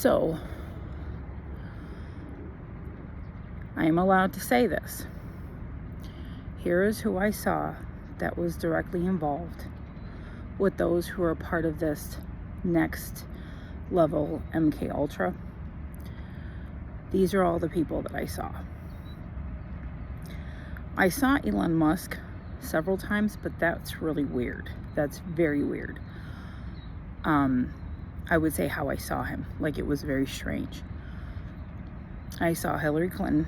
So, I am allowed to say this. Here is who I saw that was directly involved with those who are part of this next level MK Ultra. These are all the people that I saw. I saw Elon Musk several times, but that's really weird. That's very weird. I would say how I saw him. Like, it was very strange. I saw Hillary Clinton.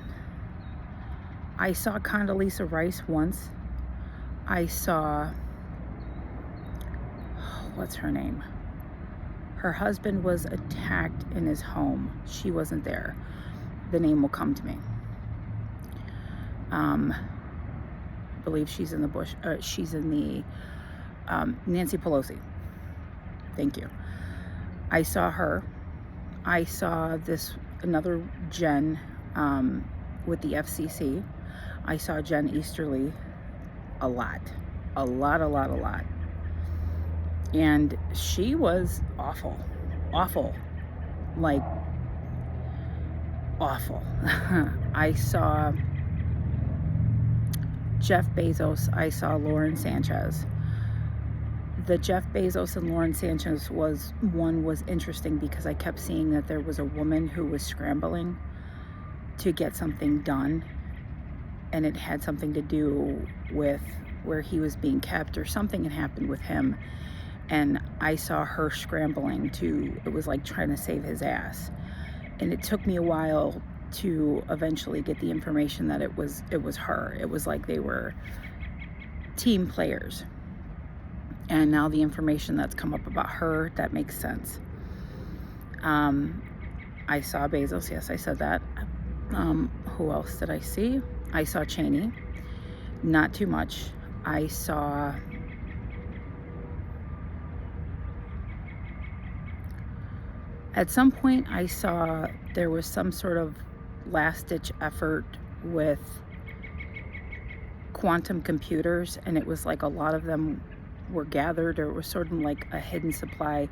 I saw Condoleezza Rice once. I saw, what's her name? Her husband was attacked in his home. She wasn't there. The name will come to me. I believe she's in the Bush. She's in the Nancy Pelosi. Thank you. I saw her. I saw another Jen with the FCC. I saw Jen Easterly a lot. And she was awful. Like, awful. I saw Jeff Bezos. I saw Lauren Sanchez. The Jeff Bezos and Lauren Sanchez was interesting because I kept seeing that there was a woman who was scrambling to get something done, and it had something to do with where he was being kept, or something had happened with him, and I saw her scrambling it was like trying to save his ass. And it took me a while to eventually get the information that it was her. It was like they were team players. And now the information that's come up about her, that makes sense. I saw Bezos. Yes, I said that. Who else did I see? I saw Cheney. Not too much. I saw... At some point, I saw there was some sort of last-ditch effort with quantum computers, and it was like a lot of them were gathered, or it was sort of like a hidden supply.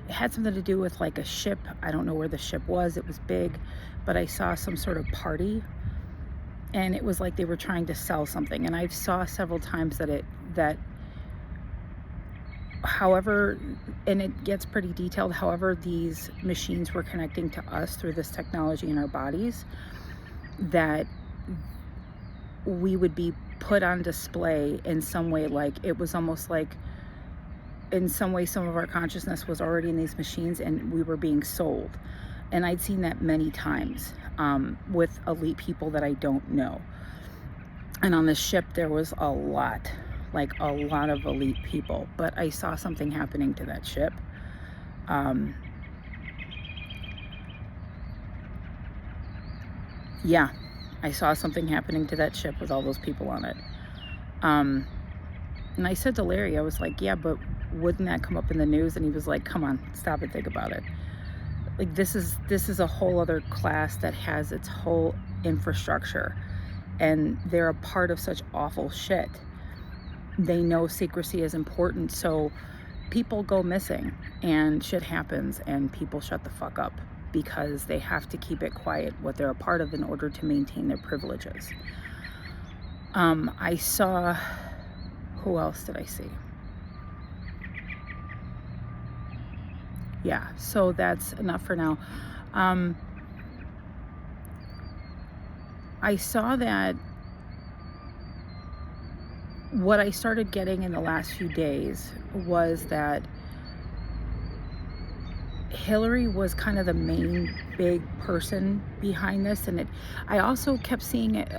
It had something to do with like a ship. I don't know where the ship was. It was big, but I saw some sort of party, and it was like they were trying to sell something. And I saw several times that however, and it gets pretty detailed, however these machines were connecting to us through this technology in our bodies, that we would be put on display in some way. Like, it was almost like in some way some of our consciousness was already in these machines and we were being sold. And I'd seen that many times with elite people that I don't know. And on this ship there was a lot of elite people, but I saw something happening to that ship. Yeah, I saw something happening to that ship with all those people on it. And I said to Larry, I was like, yeah, but wouldn't that come up in the news? And he was like, come on, stop and think about it. Like, this is a whole other class that has its whole infrastructure, and they're a part of such awful shit. They know secrecy is important, so people go missing and shit happens and people shut the fuck up because they have to keep it quiet what they're a part of in order to maintain their privileges. I saw, who else did I see? Yeah, so that's enough for now. I saw that what I started getting in the last few days was that Hillary was kind of the main big person behind this, and I also kept seeing it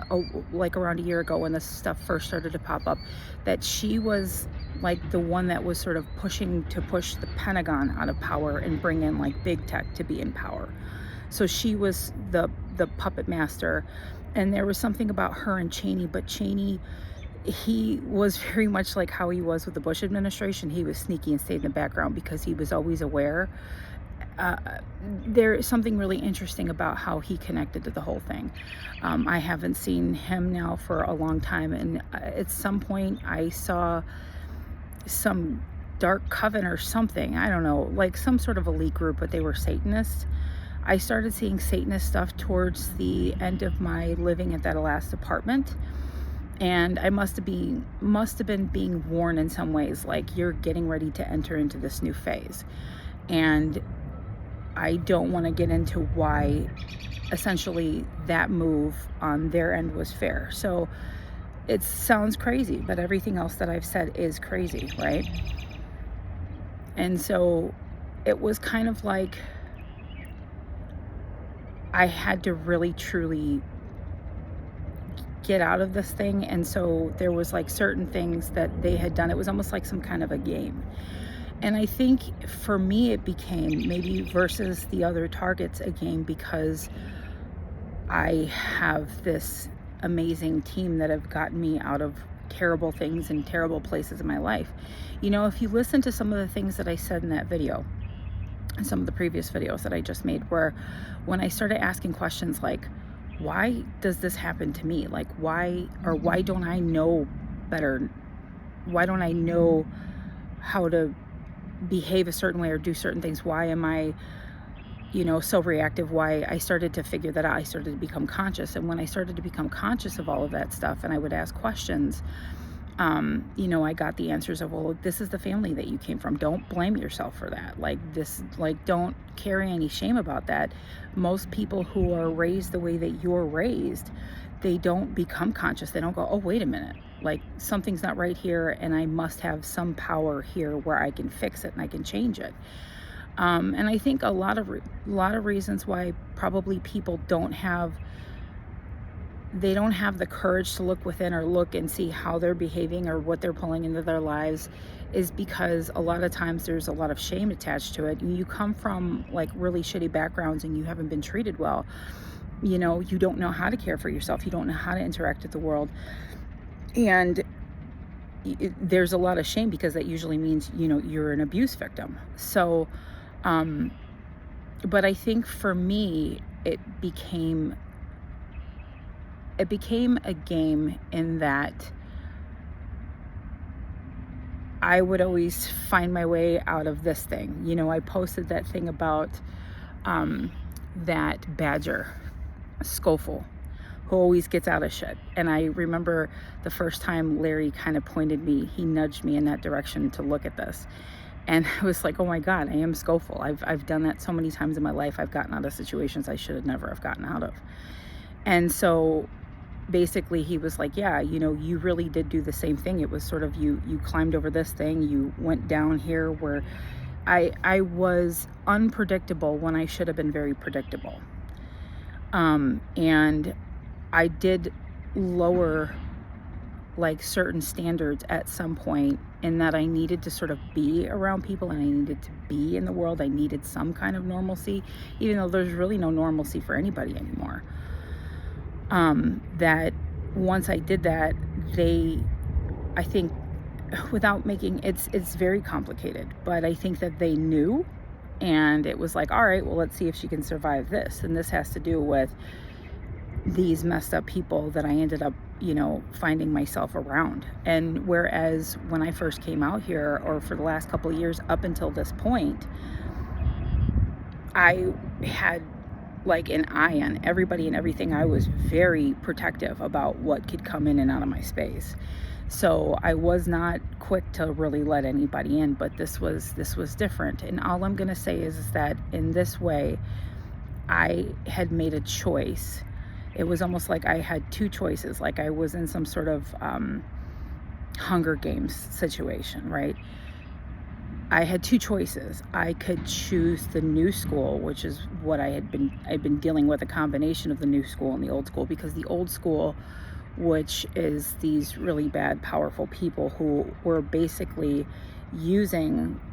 like around a year ago when this stuff first started to pop up, that she was like the one that was sort of push the Pentagon out of power and bring in like big tech to be in power. So she was the puppet master, and there was something about her and Cheney, but Cheney, he was very much like how he was with the Bush administration. He was sneaky and stayed in the background because he was always aware. There is something really interesting about how he connected to the whole thing. I haven't seen him now for a long time, and at some point I saw some dark coven or something, I don't know, like some sort of elite group, but they were Satanists. I started seeing Satanist stuff towards the end of my living at that last apartment. And I must have been being warned in some ways, like, you're getting ready to enter into this new phase. And I don't want to get into why essentially that move on their end was fair. So it sounds crazy, but everything else that I've said is crazy, right? And so it was kind of like I had to really truly get out of this thing. And so there was like certain things that they had done. It was almost like some kind of a game. And I think for me, it became, maybe versus the other targets, a game, because I have this amazing team that have gotten me out of terrible things and terrible places in my life. If you listen to some of the things that I said in that video, and some of the previous videos that I just made, where when I started asking questions like, why does this happen to me? Like, why don't I know better? Why don't I know how to behave a certain way or do certain things? Why am I, so reactive? Why I started to figure that out. I started to become conscious. And when I started to become conscious of all of that stuff, and I would ask questions, I got the answers of, well, this is the family that you came from. Don't blame yourself for that. Don't carry any shame about that. Most people who are raised the way that you're raised, they don't become conscious. They don't go, oh, wait a minute, like something's not right here, and I must have some power here where I can fix it and I can change it. And I think a lot of reasons why probably people don't have the courage to look within or look and see how they're behaving or what they're pulling into their lives is because a lot of times there's a lot of shame attached to it. And you come from like really shitty backgrounds and you haven't been treated well. You don't know how to care for yourself. You don't know how to interact with the world. And there's a lot of shame because that usually means, you're an abuse victim. So, but I think for me, it became a game in that I would always find my way out of this thing. I posted that thing about that badger, Schofield, who always gets out of shit. And I remember the first time Larry kind of he nudged me in that direction to look at this. And I was like, oh my God, I am Schofield. I've done that so many times in my life. I've gotten out of situations I should have never have gotten out of. And so basically he was like, yeah, you really did do the same thing. It was sort of, you climbed over this thing, you went down here where I was unpredictable when I should have been very predictable. And I did lower like certain standards at some point, in that I needed to sort of be around people and I needed to be in the world. I needed some kind of normalcy, even though there's really no normalcy for anybody anymore. That once I did that, I think without making, it's very complicated, but I think that they knew, and it was like, all right, well, let's see if she can survive this. And this has to do with these messed up people that I ended up, finding myself around. And whereas when I first came out here, or for the last couple of years up until this point, I had like an eye on everybody and everything. I was very protective about what could come in and out of my space. So I was not quick to really let anybody in, but this was different. And all I'm going to say is that in this way, I had made a choice. It was almost like I had two choices. Like I was in some sort of Hunger Games situation, right? I had two choices. I could choose the new school, which is what I'd been dealing with, a combination of the new school and the old school, because the old school, which is these really bad, powerful people who were basically using